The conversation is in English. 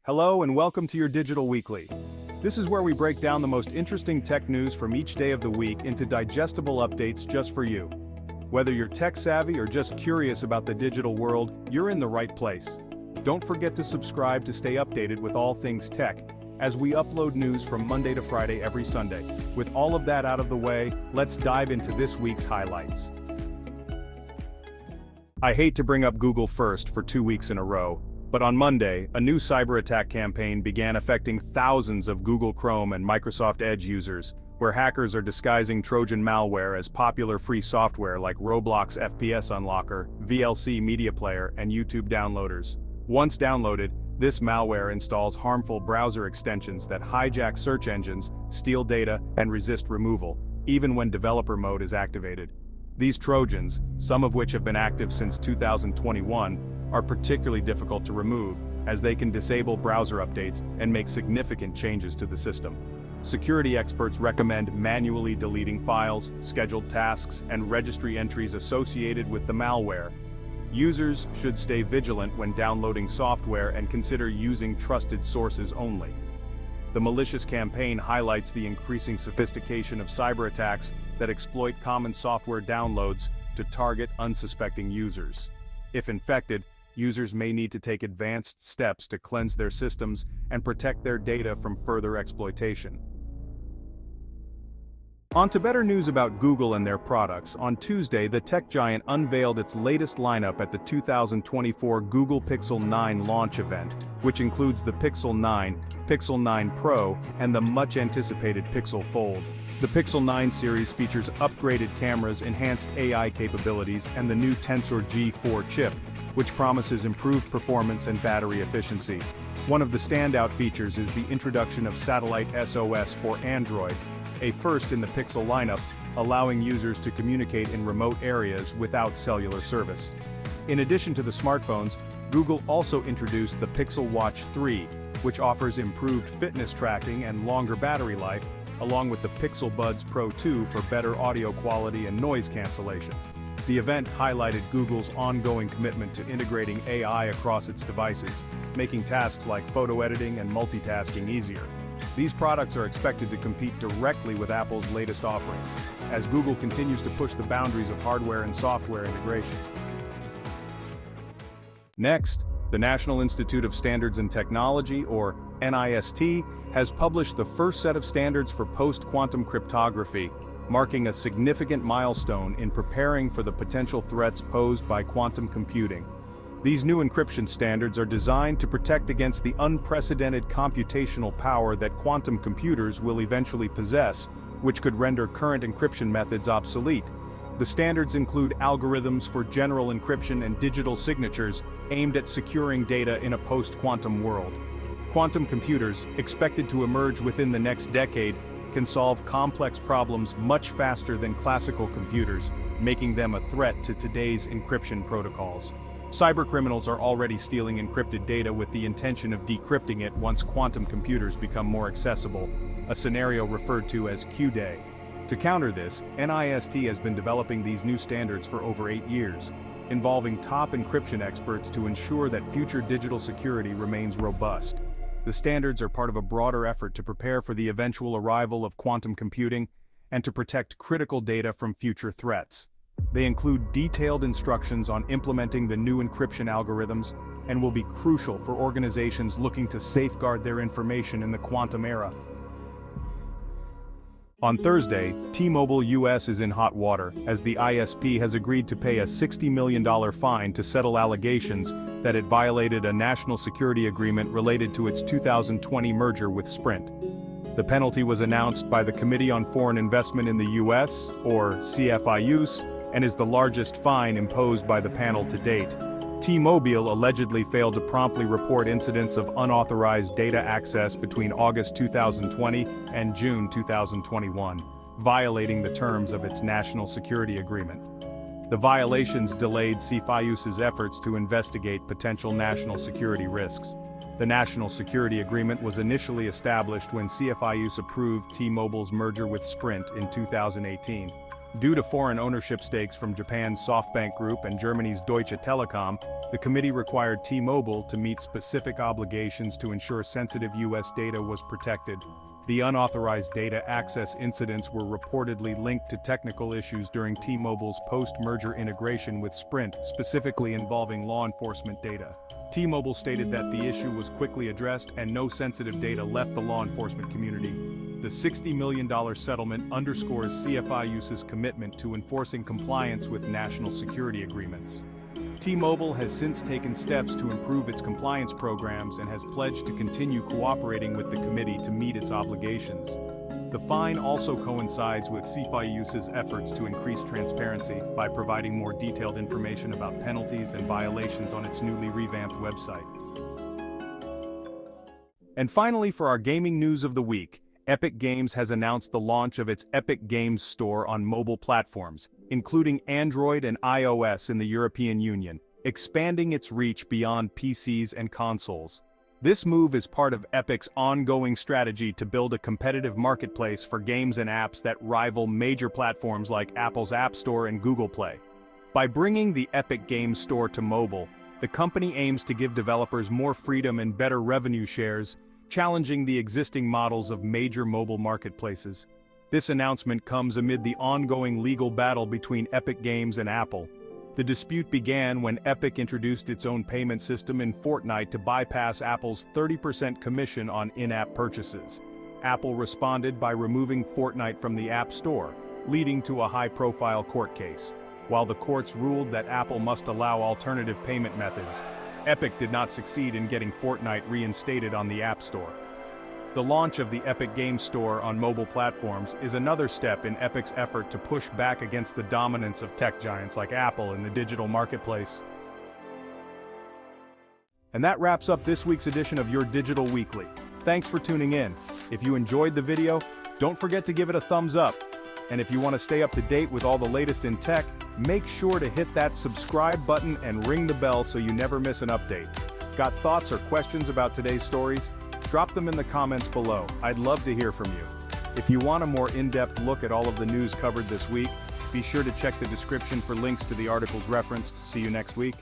Hello and welcome to your Digital Weekly. This is where we break down the most interesting tech news from each day of the week into digestible updates just for you. Whether you're tech savvy or just curious about the digital world, you're in the right place. Don't forget to subscribe to stay updated with all things tech, as we upload news from Monday to Friday every Sunday. With all of that out of the way, let's dive into this week's highlights. I hate to bring up Google first for 2 weeks in a row, but on Monday, a new cyber attack campaign began affecting thousands of Google Chrome and Microsoft Edge users, where hackers are disguising Trojan malware as popular free software like Roblox FPS Unlocker, VLC Media Player, and YouTube downloaders. Once downloaded, this malware installs harmful browser extensions that hijack search engines, steal data, and resist removal, even when developer mode is activated. These Trojans, some of which have been active since 2021, are particularly difficult to remove, as they can disable browser updates and make significant changes to the system. Security experts recommend manually deleting files, scheduled tasks, and registry entries associated with the malware. Users should stay vigilant when downloading software and consider using trusted sources only. The malicious campaign highlights the increasing sophistication of cyber attacks that exploit common software downloads to target unsuspecting users. If infected, users may need to take advanced steps to cleanse their systems and protect their data from further exploitation. On to better news about Google and their products. On Tuesday, the tech giant unveiled its latest lineup at the 2024 Google Pixel 9 launch event, which includes the Pixel 9, Pixel 9 Pro, and the much-anticipated Pixel Fold. The Pixel 9 series features upgraded cameras, enhanced AI capabilities, and the new Tensor G4 chip, which promises improved performance and battery efficiency. One of the standout features is the introduction of Satellite SOS for Android, a first in the Pixel lineup, allowing users to communicate in remote areas without cellular service. In addition to the smartphones, Google also introduced the Pixel Watch 3, which offers improved fitness tracking and longer battery life, along with the Pixel Buds Pro 2 for better audio quality and noise cancellation. The event highlighted Google's ongoing commitment to integrating AI across its devices, making tasks like photo editing and multitasking easier. These products are expected to compete directly with Apple's latest offerings, as Google continues to push the boundaries of hardware and software integration. Next, the National Institute of Standards and Technology, or NIST, has published the first set of standards for post-quantum cryptography, marking a significant milestone in preparing for the potential threats posed by quantum computing. These new encryption standards are designed to protect against the unprecedented computational power that quantum computers will eventually possess, which could render current encryption methods obsolete. The standards include algorithms for general encryption and digital signatures aimed at securing data in a post-quantum world. Quantum computers, expected to emerge within the next decade, can solve complex problems much faster than classical computers, making them a threat to today's encryption protocols. Cybercriminals are already stealing encrypted data with the intention of decrypting it once quantum computers become more accessible, a scenario referred to as Q-Day. To counter this, NIST has been developing these new standards for over 8 years, involving top encryption experts to ensure that future digital security remains robust. The standards are part of a broader effort to prepare for the eventual arrival of quantum computing and to protect critical data from future threats. They include detailed instructions on implementing the new encryption algorithms and will be crucial for organizations looking to safeguard their information in the quantum era. On Thursday, T-Mobile US is in hot water, as the ISP has agreed to pay a $60 million fine to settle allegations that it violated a national security agreement related to its 2020 merger with Sprint. The penalty was announced by the Committee on Foreign Investment in the US, or CFIUS, and is the largest fine imposed by the panel to date. T-Mobile allegedly failed to promptly report incidents of unauthorized data access between August 2020 and June 2021, violating the terms of its national security agreement. The violations delayed CFIUS's efforts to investigate potential national security risks. The National Security Agreement was initially established when CFIUS approved T-Mobile's merger with Sprint in 2018. Due to foreign ownership stakes from Japan's SoftBank Group and Germany's Deutsche Telekom, the committee required T-Mobile to meet specific obligations to ensure sensitive U.S. data was protected. The unauthorized data access incidents were reportedly linked to technical issues during T-Mobile's post-merger integration with Sprint, specifically involving law enforcement data. T-Mobile stated that the issue was quickly addressed and no sensitive data left the law enforcement community. The $60 million settlement underscores CFIUS's commitment to enforcing compliance with national security agreements. T-Mobile has since taken steps to improve its compliance programs and has pledged to continue cooperating with the committee to meet its obligations. The fine also coincides with CFIUS's efforts to increase transparency by providing more detailed information about penalties and violations on its newly revamped website. And finally, for our gaming news of the week, Epic Games has announced the launch of its Epic Games Store on mobile platforms, including Android and iOS in the European Union, expanding its reach beyond PCs and consoles. This move is part of Epic's ongoing strategy to build a competitive marketplace for games and apps that rival major platforms like Apple's App Store and Google Play. By bringing the Epic Games Store to mobile, the company aims to give developers more freedom and better revenue shares, challenging the existing models of major mobile marketplaces. This announcement comes amid the ongoing legal battle between Epic Games and Apple. The dispute began when Epic introduced its own payment system in Fortnite to bypass Apple's 30% commission on in-app purchases. Apple responded by removing Fortnite from the App Store, leading to a high-profile court case. While the courts ruled that Apple must allow alternative payment methods, Epic did not succeed in getting Fortnite reinstated on the App Store. The launch of the Epic Games Store on mobile platforms is another step in Epic's effort to push back against the dominance of tech giants like Apple in the digital marketplace. And that wraps up this week's edition of Your Digital Weekly. Thanks for tuning in. If you enjoyed the video, don't forget to give it a thumbs up. And if you want to stay up to date with all the latest in tech, make sure to hit that subscribe button and ring the bell so you never miss an update. Got thoughts or questions about today's stories? Drop them in the comments below. I'd love to hear from you. If you want a more in-depth look at all of the news covered this week, be sure to check the description for links to the articles referenced. See you next week.